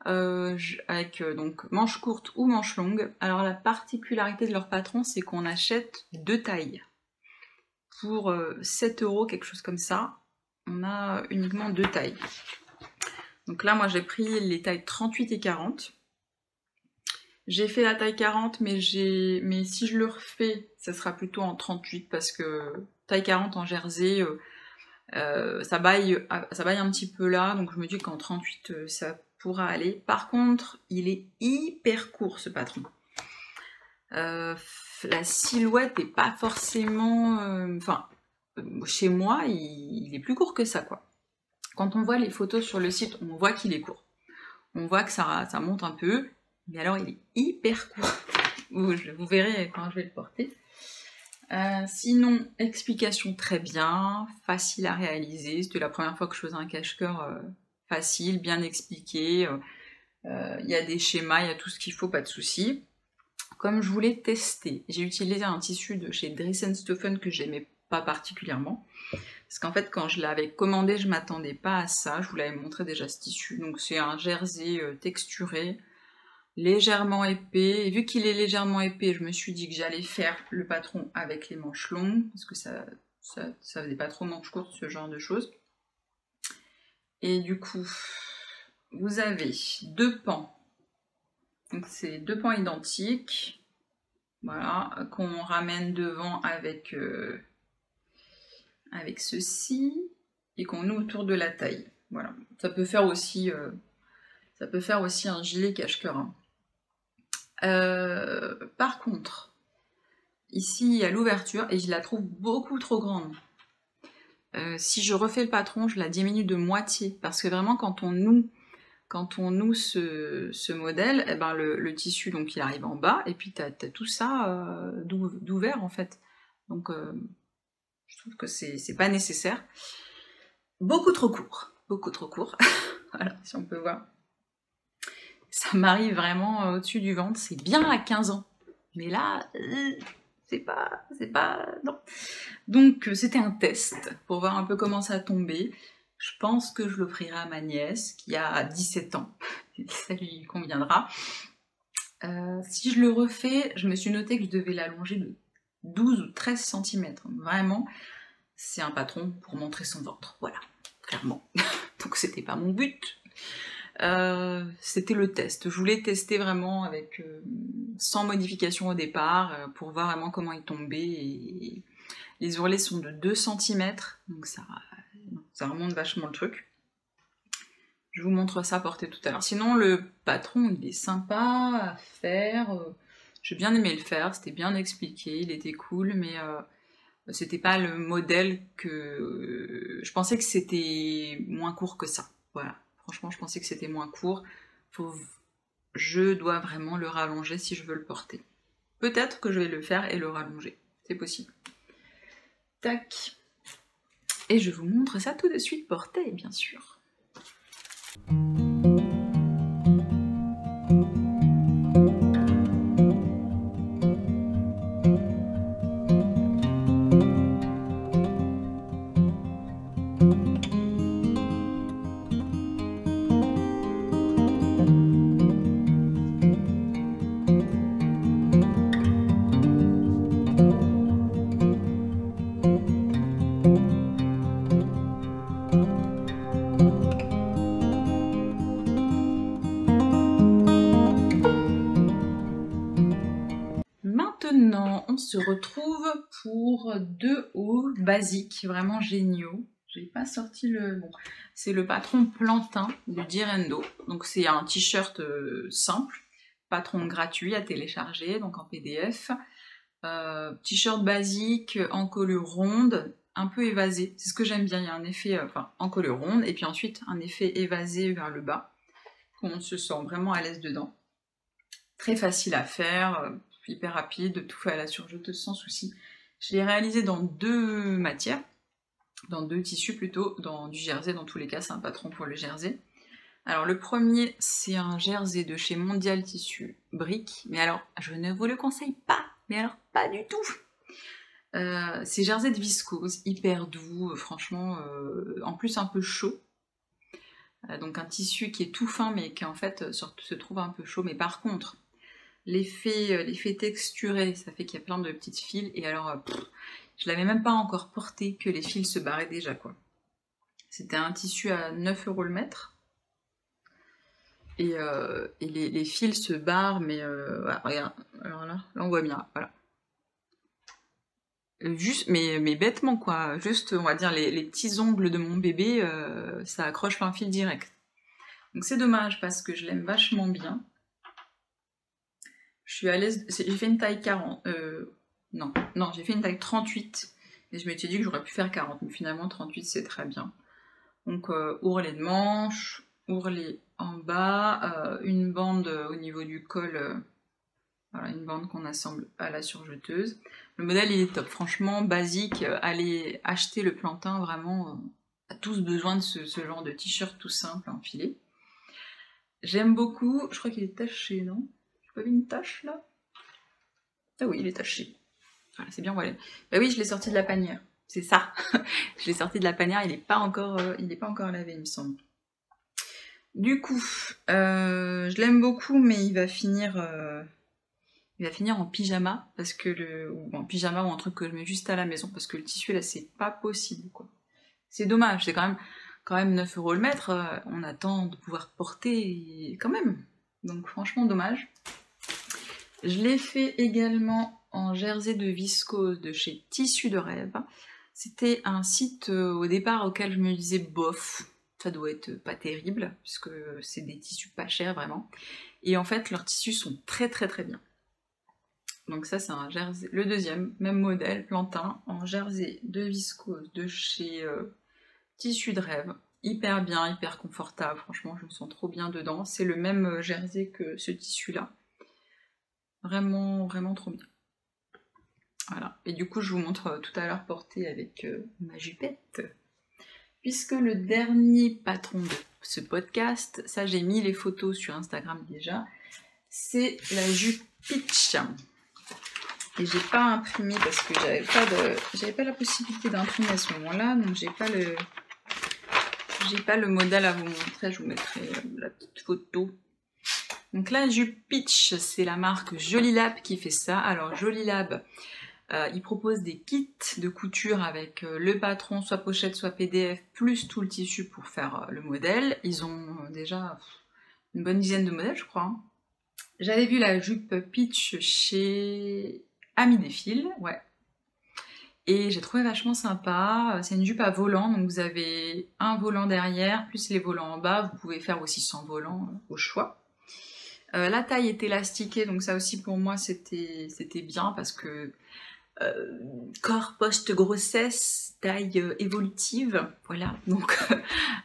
[SPEAKER 1] avec donc manche courte ou manche longue. Alors la particularité de leur patron, c'est qu'on achète deux tailles. Pour 7 €, quelque chose comme ça, on a uniquement deux tailles. Donc là, moi j'ai pris les tailles 38 et 40. J'ai fait la taille 40, mais si je le refais, ça sera plutôt en 38 parce que taille 40 en jersey, ça baille un petit peu là, donc je me dis qu'en 38 ça pourra aller. Par contre, il est hyper court ce patron. La silhouette est pas forcément... Enfin, chez moi, il est plus court que ça, quoi. Quand on voit les photos sur le site, on voit qu'il est court. On voit que ça monte un peu, mais alors il est hyper court. Vous verrez quand je vais le porter. Sinon, explication très bien, facile à réaliser. C'était la première fois que je faisais un cache-cœur facile, bien expliqué. Il y a des schémas, il y a tout ce qu'il faut, pas de souci. Comme je voulais tester, j'ai utilisé un tissu de chez Dries & Stoffen que j'aimais pas particulièrement. Parce qu'en fait, quand je l'avais commandé, je m'attendais pas à ça. Je vous l'avais montré déjà ce tissu. Donc c'est un jersey texturé, légèrement épais. Et vu qu'il est légèrement épais, je me suis dit que j'allais faire le patron avec les manches longues, parce que ça ça faisait pas trop manche courte, ce genre de choses. Et du coup, vous avez 2 pans. Donc c'est 2 pans identiques. Voilà, qu'on ramène devant avec, avec ceci. Et qu'on noue autour de la taille. Voilà. Ça peut faire aussi un gilet cache-cœur. Hein. Par contre, ici il y a l'ouverture et je la trouve beaucoup trop grande. Si je refais le patron, je la diminue de moitié parce que vraiment quand on noue ce modèle, eh ben le tissu donc il arrive en bas et puis t'as tout ça d'ouvert en fait. Donc je trouve que c'est pas nécessaire. Beaucoup trop court. Voilà, si on peut voir. Ça m'arrive vraiment au-dessus du ventre, c'est bien à 15 ans. Mais là, c'est pas... non. Donc c'était un test pour voir un peu comment ça tombait. Je pense que je l'offrirai à ma nièce qui a 17 ans. Ça lui conviendra. Si je le refais, je me suis noté que je devais l'allonger de 12 ou 13 cm. Vraiment, c'est un patron pour montrer son ventre. Voilà, clairement. Donc c'était pas mon but. C'était le test. Je voulais tester vraiment avec sans modification au départ pour voir vraiment comment il tombait. Et les ourlets sont de 2 cm, donc ça remonte vachement le truc. Je vous montre ça porté tout à l'heure. Sinon, le patron, il est sympa à faire. J'ai bien aimé le faire, c'était bien expliqué, il était cool, mais c'était pas le modèle que... je pensais que c'était moins court que ça. Voilà. Franchement, je pensais que c'était moins court. Je dois vraiment le rallonger si je veux le porter. Peut-être que je vais le faire et le rallonger. C'est possible. Tac. Et je vous montre ça tout de suite porté, bien sûr. Maintenant, on se retrouve pour 2 hauts basiques, vraiment géniaux. J'ai pas sorti le... Bon, c'est le patron Plantain de Direndo. Donc c'est un t-shirt simple, patron gratuit à télécharger, donc en PDF. T-shirt basique, encolure ronde, un peu évasé. C'est ce que j'aime bien, il y a un effet, enfin, encolure ronde, et puis ensuite un effet évasé vers le bas. On se sent vraiment à l'aise dedans. Très facile à faire, hyper rapide, tout fait à la surjeteuse sans souci. Je l'ai réalisé dans 2 matières, dans 2 tissus plutôt, dans du jersey dans tous les cas, c'est un patron pour le jersey. Alors le premier, c'est un jersey de chez Mondial Tissu Brique, mais alors je ne vous le conseille pas, mais alors pas du tout. C'est jersey de viscose, hyper doux, franchement, en plus un peu chaud. Donc un tissu qui est tout fin mais qui en fait se trouve un peu chaud, mais par contre, l'effet texturé, ça fait qu'il y a plein de petites fils, et alors, je l'avais même pas encore porté que les fils se barraient déjà, quoi. C'était un tissu à 9 € le mètre, et les fils se barrent, mais voilà, regarde, alors là on voit bien, voilà. Juste, mais bêtement, quoi, juste, on va dire, les petits ongles de mon bébé, ça accroche un fil direct. Donc c'est dommage, parce que je l'aime vachement bien. Je suis à l'aise, j'ai fait une taille 40, non, j'ai fait une taille 38, et je m'étais dit que j'aurais pu faire 40, mais finalement 38 c'est très bien. Donc ourlet de manche, ourlet en bas, une bande au niveau du col, voilà, une bande qu'on assemble à la surjeteuse. Le modèle il est top, franchement basique, allez acheter le Plantain, vraiment, on a tous besoin de ce genre de t-shirt tout simple à enfiler. J'aime beaucoup, je crois qu'il est taché, non ? Pas vu une tache là? Ah oui, il est taché. Voilà, c'est bien, voilà. Bah oui, je l'ai sorti de la panière. C'est ça. Je l'ai sorti de la panière, il n'est pas encore lavé, il me semble. Du coup, je l'aime beaucoup, mais il va finir il va finir en pyjama, parce que ou en pyjama ou un truc que je mets juste à la maison, parce que le tissu là c'est pas possible quoi. C'est dommage, c'est quand même 9 € le mètre, on attend de pouvoir porter quand même. Donc franchement dommage. Je l'ai fait également en jersey de viscose de chez Tissu de Rêve. C'était un site au départ auquel je me disais bof, ça doit être pas terrible, puisque c'est des tissus pas chers vraiment. Et en fait leurs tissus sont très très très bien. Donc ça c'est un jersey, le deuxième, même modèle, plantain, en jersey de viscose de chez Tissu de Rêve. Hyper bien, hyper confortable, franchement je me sens trop bien dedans. C'est le même jersey que ce tissu là. Vraiment, vraiment trop bien. Voilà. Et du coup, je vous montre tout à l'heure porté avec ma jupette. Puisque le dernier patron de ce podcast, ça j'ai mis les photos sur Instagram déjà, c'est la jupe Peach. Et j'ai pas imprimé parce que j'avais pas la possibilité d'imprimer à ce moment-là, donc j'ai pas le modèle à vous montrer, je vous mettrai la petite photo. Donc la jupe Peach, c'est la marque Jolilab qui fait ça. Alors Jolilab, ils proposent des kits de couture avec le patron, soit pochette, soit PDF, plus tout le tissu pour faire le modèle. Ils ont déjà une bonne dizaine de modèles, je crois. Hein. J'avais vu la jupe Peach chez Ami des Fils, ouais. Et j'ai trouvé vachement sympa. C'est une jupe à volant, donc vous avez un volant derrière, plus les volants en bas. Vous pouvez faire aussi sans volant au choix. La taille est élastiquée, donc ça aussi pour moi c'était bien parce que corps post-grossesse, taille évolutive, voilà, donc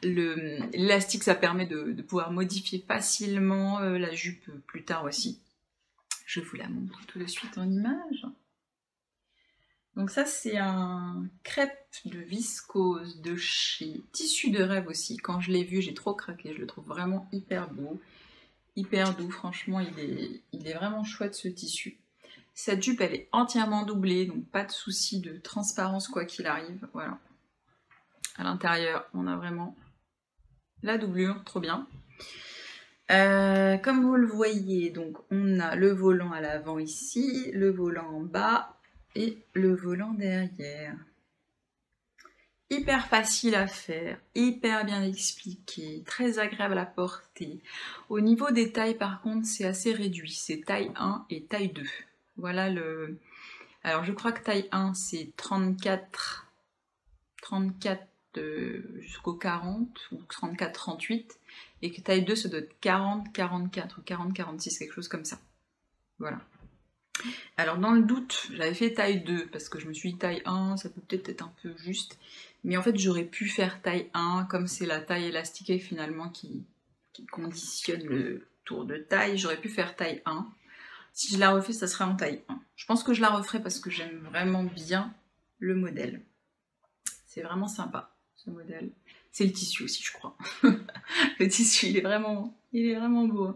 [SPEAKER 1] l'élastique ça permet de pouvoir modifier facilement la jupe plus tard aussi. Je vous la montre tout de suite en image. Donc ça c'est un crêpe de viscose de chez Tissu de Rêve aussi. Quand je l'ai vu j'ai trop craqué, je le trouve vraiment hyper beau. Hyper doux, franchement, il est vraiment chouette ce tissu. Cette jupe, elle est entièrement doublée, donc pas de souci de transparence quoi qu'il arrive. Voilà. À l'intérieur, on a vraiment la doublure, trop bien. Comme vous le voyez, donc on a le volant à l'avant ici, le volant en bas et le volant derrière. Hyper facile à faire, hyper bien expliqué, très agréable à porter. Au niveau des tailles par contre c'est assez réduit, c'est taille 1 et taille 2. Voilà le... Alors je crois que taille 1 c'est 34 jusqu'au 40 ou 34-38 et que taille 2 ça doit être 40-44 ou 40-46, quelque chose comme ça. Voilà. Alors dans le doute, j'avais fait taille 2 parce que je me suis dit taille 1, ça peut peut-être être un peu juste. Mais en fait j'aurais pu faire taille 1, comme c'est la taille élastiquée finalement qui conditionne le tour de taille, j'aurais pu faire taille 1. Si je la refais, ça serait en taille 1. Je pense que je la referai parce que j'aime vraiment bien le modèle. C'est vraiment sympa ce modèle. C'est le tissu aussi je crois. Le tissu il est vraiment beau.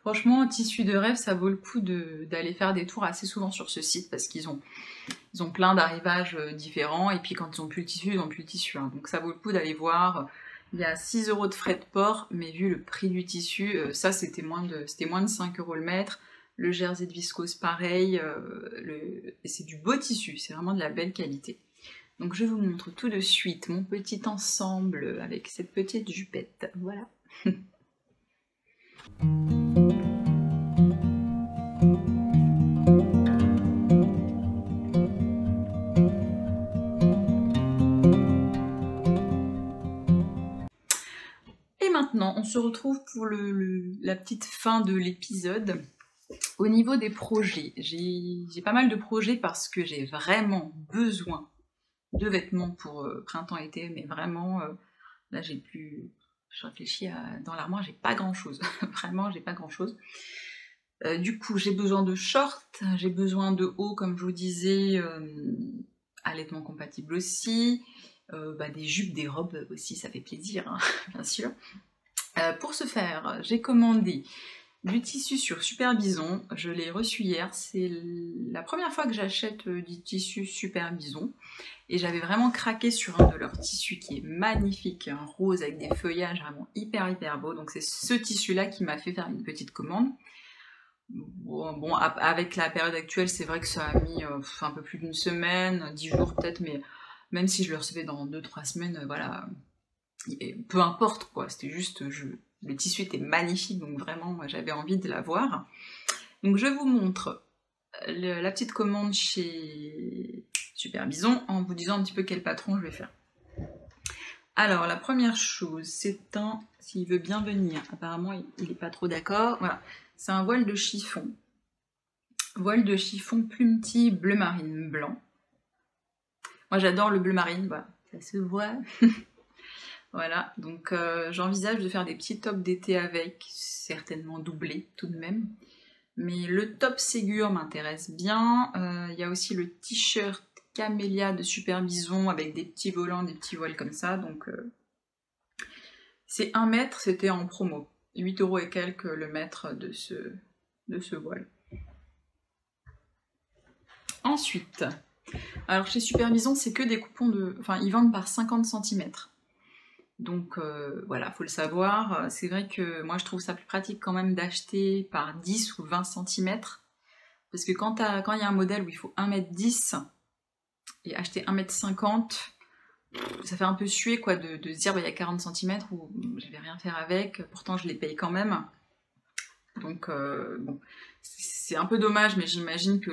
[SPEAKER 1] Franchement, Tissu de Rêve, ça vaut le coup d'aller faire des tours assez souvent sur ce site parce qu'ils ont plein d'arrivages différents et puis quand ils n'ont plus le tissu, ils n'ont plus le tissu. Hein. Donc ça vaut le coup d'aller voir. Il y a 6 € de frais de port, mais vu le prix du tissu, ça c'était moins de 5 € le mètre. Le jersey de viscose pareil, et c'est du beau tissu, c'est vraiment de la belle qualité. Donc je vous montre tout de suite mon petit ensemble avec cette petite jupette. Voilà. Maintenant, on se retrouve pour la petite fin de l'épisode. Au niveau des projets, j'ai pas mal de projets parce que j'ai vraiment besoin de vêtements pour printemps-été, mais vraiment, là j'ai plus... Je réfléchis dans l'armoire, j'ai pas grand-chose. Vraiment, j'ai pas grand-chose. Du coup, j'ai besoin de shorts, j'ai besoin de hauts, comme je vous disais, allaitement compatible aussi, des jupes, des robes aussi, ça fait plaisir, hein, bien sûr. Pour ce faire, j'ai commandé du tissu sur Super Bison, je l'ai reçu hier, c'est la première fois que j'achète du tissu Super Bison, et j'avais vraiment craqué sur un de leurs tissus qui est magnifique, un rose avec des feuillages vraiment hyper beau, donc c'est ce tissu là qui m'a fait faire une petite commande. Bon, avec la période actuelle, c'est vrai que ça a mis un peu plus d'une semaine, 10 jours peut-être, mais même si je le recevais dans 2-3 semaines, voilà, et peu importe quoi, c'était juste, le tissu était magnifique, donc vraiment j'avais envie de l'avoir. Donc je vous montre la petite commande chez Super Bison en vous disant un petit peu quel patron je vais faire. Alors la première chose, c'est s'il veut bien venir, apparemment il n'est pas trop d'accord, voilà, c'est un voile de chiffon. Voile de chiffon plumetis bleu marine blanc. Moi j'adore le bleu marine, voilà, ça se voit. Voilà, donc j'envisage de faire des petits tops d'été avec, certainement doublés tout de même. Mais le top Ségur m'intéresse bien. Il y a aussi le t-shirt Camélia de Super Bison avec des petits volants, des petits voiles comme ça. Donc c'est 1 mètre, c'était en promo. 8 € et quelques le mètre de ce voile. Ensuite, alors chez Super Bison, c'est que des coupons de... Enfin, ils vendent par 50 cm. Donc voilà, faut le savoir. C'est vrai que moi je trouve ça plus pratique quand même d'acheter par 10 ou 20 cm. Parce que quand il y a un modèle où il faut 1,10 m et acheter 1,50 m, ça fait un peu suer quoi de se dire bah, il y a 40 cm où je vais rien faire avec, pourtant je les paye quand même. Donc bon, c'est un peu dommage, mais j'imagine que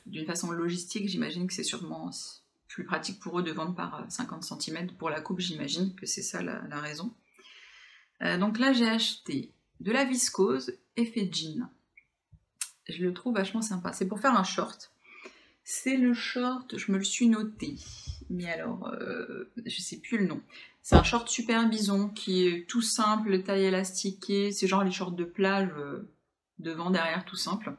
[SPEAKER 1] d'une façon logistique, j'imagine que c'est sûrement plus pratique pour eux de vendre par 50 cm pour la coupe, j'imagine que c'est ça la raison. Donc là j'ai acheté de la viscose effet jean. Je le trouve vachement sympa. C'est pour faire un short. C'est le short, je me le suis noté. Mais alors, je sais plus le nom. C'est un short Super Bison qui est tout simple, taille élastiquée. C'est genre les shorts de plage, devant, derrière, tout simple.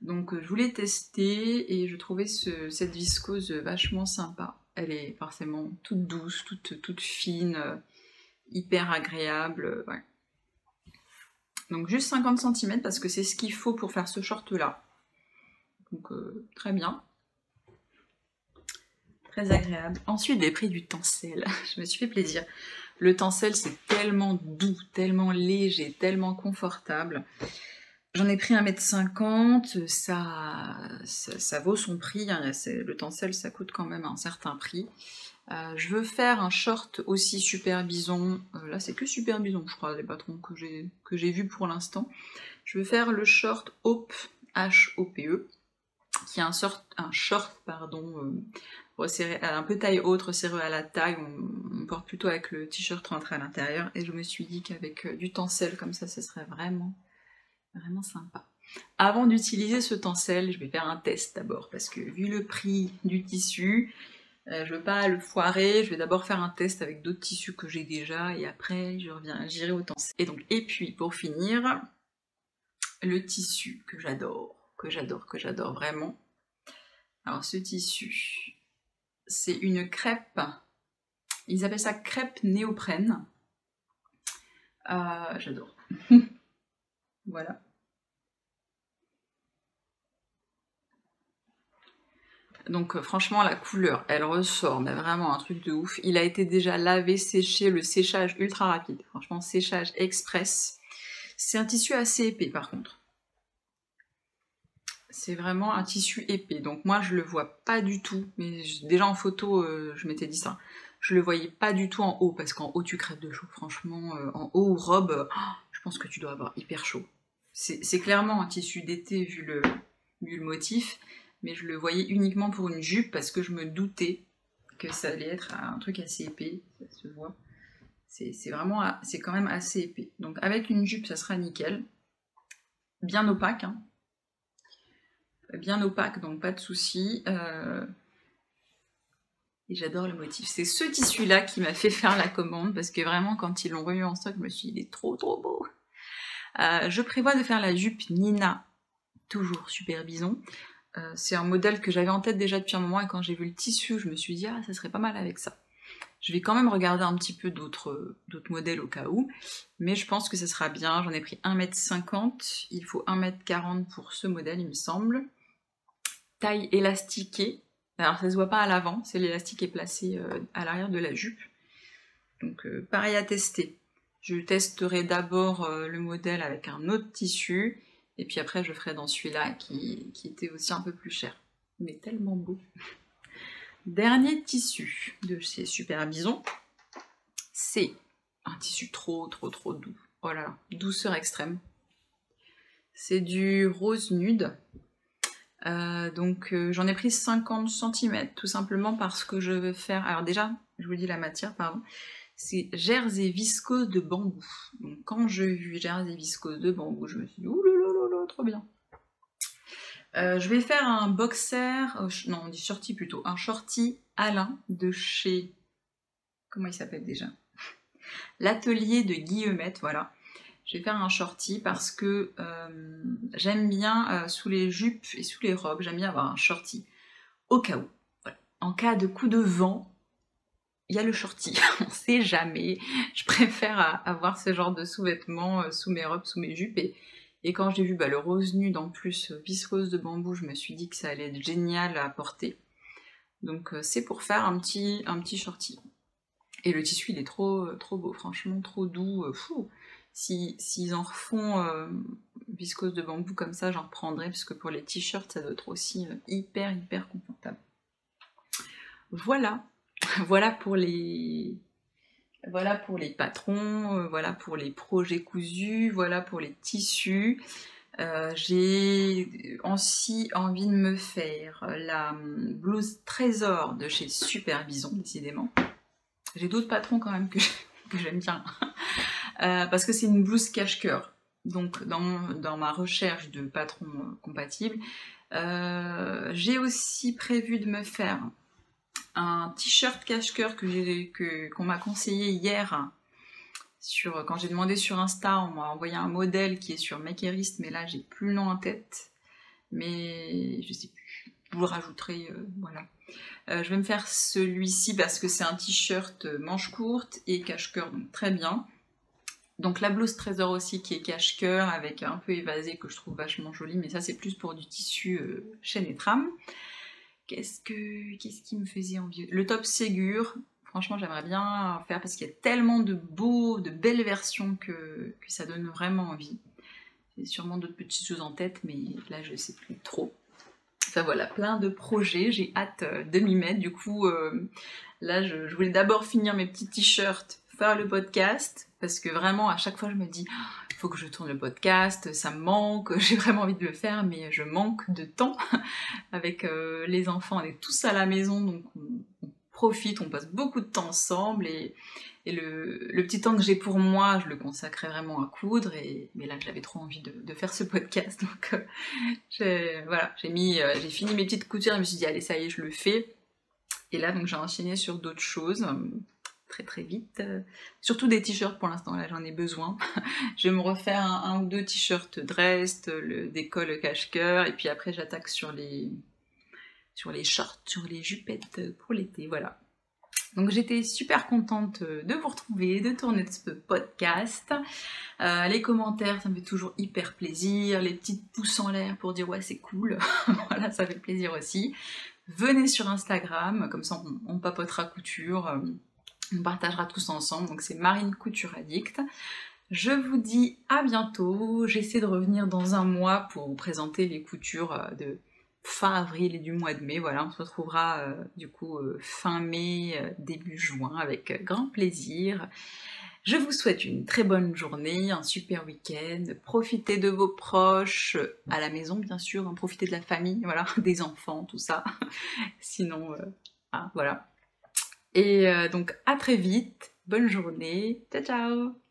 [SPEAKER 1] Donc je voulais tester et je trouvais cette viscose vachement sympa. Elle est forcément toute douce, toute fine, hyper agréable. Ouais. Donc juste 50 cm parce que c'est ce qu'il faut pour faire ce short là. Donc très bien. Très agréable. Ensuite, j'ai pris du tencel. Je me suis fait plaisir. Le tencel, c'est tellement doux, tellement léger, tellement confortable. J'en ai pris 1,50 m, ça vaut son prix. Hein. Le tencel, ça coûte quand même un certain prix. Je veux faire un short aussi Super Bison. Là, c'est que Super Bison, je crois, les patrons que j'ai vus pour l'instant. Je veux faire le short Hope, H-O-P-E, qui est un short, pardon, un peu taille haute, resserré à la taille. On porte plutôt avec le t-shirt rentré à l'intérieur. Et je me suis dit qu'avec du tencel comme ça serait vraiment, vraiment sympa. Avant d'utiliser ce tencel, je vais faire un test d'abord, parce que vu le prix du tissu, je veux pas le foirer, je vais d'abord faire un test avec d'autres tissus que j'ai déjà, et après j'irai au tencel. Et puis pour finir, le tissu que j'adore vraiment. Alors ce tissu, c'est une crêpe, ils appellent ça crêpe néoprène. J'adore. Voilà. Donc franchement la couleur, elle ressort, mais vraiment un truc de ouf. Il a été déjà lavé, séché, le séchage ultra rapide. Franchement, séchage express. C'est un tissu assez épais par contre. C'est vraiment un tissu épais. Donc moi je le vois pas du tout, mais déjà en photo je m'étais dit ça. Je le voyais pas du tout en haut, parce qu'en haut tu crèves de chaud. Franchement, en haut ou robe, je pense que tu dois avoir hyper chaud. C'est clairement un tissu d'été vu le motif, mais je le voyais uniquement pour une jupe parce que je me doutais que ça allait être un truc assez épais, ça se voit. C'est quand même assez épais. Donc avec une jupe ça sera nickel. Bien opaque, hein. Bien opaque, donc pas de souci. Et j'adore le motif. C'est ce tissu-là qui m'a fait faire la commande, parce que vraiment, quand ils l'ont remis en stock, je me suis dit, il est trop beau. Je prévois de faire la jupe Nina, toujours Super Bison. C'est un modèle que j'avais en tête déjà depuis un moment, et quand j'ai vu le tissu, je me suis dit, ah, ça serait pas mal avec ça. Je vais quand même regarder un petit peu d'autres modèles au cas où, mais je pense que ça sera bien. J'en ai pris 1,50 m, il faut 1,40 m pour ce modèle, il me semble. Taille élastiquée. Alors ça se voit pas à l'avant, c'est l'élastique est placé à l'arrière de la jupe. Donc pareil à tester. Je testerai d'abord le modèle avec un autre tissu, Et puis après, je ferai dans celui-là qui était aussi un peu plus cher, mais tellement beau. Dernier tissu de chez Super Bison, c'est un tissu trop doux. Oh là là, douceur extrême. C'est du rose nude. Donc j'en ai pris 50 cm, tout simplement parce que je vais faire... Alors déjà, je vous dis la matière, pardon. C'est jersey viscose de bambou. Donc quand j'ai vu jersey viscose de bambou, je me suis dit, ouh là là, trop bien. Je vais faire un boxer, non on dit shorty plutôt, un shorty Alain de chez... Comment il s'appelle déjà? L'atelier de Guillemette, voilà. Je vais faire un shorty parce que j'aime bien, sous les jupes et sous les robes, j'aime bien avoir un shorty. Au cas où, voilà. En cas de coup de vent, il y a le shorty, on sait jamais. Je préfère avoir ce genre de sous-vêtements sous mes robes, sous mes jupes. Et quand j'ai vu le rose nude en plus, viscose de bambou, je me suis dit que ça allait être génial à porter. Donc c'est pour faire un petit shorty. Et le tissu il est trop beau, franchement trop doux. Fou. S'ils en refont viscose de bambou comme ça, j'en reprendrai, parce que pour les t-shirts ça doit être aussi hyper confortable. Voilà. Voilà pour les patrons, voilà pour les projets cousus, voilà pour les tissus. J'ai aussi envie de me faire la blouse trésor de chez Super Bison, décidément. J'ai d'autres patrons quand même que j'aime bien, parce que c'est une blouse cache-cœur. Donc dans ma recherche de patrons compatibles, j'ai aussi prévu de me faire un t-shirt cache-cœur qu'on m'a conseillé hier. Quand j'ai demandé sur Insta, on m'a envoyé un modèle qui est sur Makerist, mais là j'ai plus le nom en tête. Mais je sais plus, je vous le rajouterai, voilà. Je vais me faire celui-ci parce que c'est un t-shirt manche courte et cache-cœur, donc très bien. Donc la blouse trésor aussi qui est cache-cœur avec un peu évasé que je trouve vachement jolie, mais ça c'est plus pour du tissu chaîne et trame. Qu'est-ce qui me faisait envie? Le top Ségur, franchement j'aimerais bien faire parce qu'il y a tellement de belles versions que ça donne vraiment envie. J'ai sûrement d'autres petites choses en tête, mais là je sais plus trop. Enfin voilà, plein de projets, j'ai hâte de m'y mettre. Du coup, là je voulais d'abord finir mes petits t-shirts, faire le podcast, parce que vraiment à chaque fois je me dis il faut que je tourne le podcast, ça me manque, j'ai vraiment envie de le faire, mais je manque de temps. Avec les enfants, on est tous à la maison, donc on profite, on passe beaucoup de temps ensemble, et le petit temps que j'ai pour moi, je le consacrais vraiment à coudre, mais là j'avais trop envie de faire ce podcast, donc voilà, j'ai fini mes petites coutures, et je me suis dit allez ça y est, je le fais, et là donc j'ai enchaîné sur d'autres choses, très vite, surtout des t-shirts pour l'instant, là j'en ai besoin. Je vais me refaire un ou deux t-shirts Drest, des cols cache-cœur, et puis après j'attaque sur les shorts, sur les jupettes pour l'été, voilà. Donc j'étais super contente de vous retrouver, de tourner ce podcast. Les commentaires, ça me fait toujours hyper plaisir. Les petites pouces en l'air pour dire ouais c'est cool, voilà, ça fait plaisir aussi. Venez sur Instagram, comme ça on papotera couture, on partagera tous ensemble. Donc c'est Marine Couture Addict. Je vous dis à bientôt. J'essaie de revenir dans un mois pour vous présenter les coutures de fin avril et du mois de mai. Voilà, on se retrouvera du coup fin mai, début juin avec grand plaisir. Je vous souhaite une très bonne journée, un super week-end. Profitez de vos proches, à la maison bien sûr, hein, profitez de la famille, voilà, des enfants, tout ça. Sinon, voilà. Et donc à très vite, bonne journée, ciao ciao.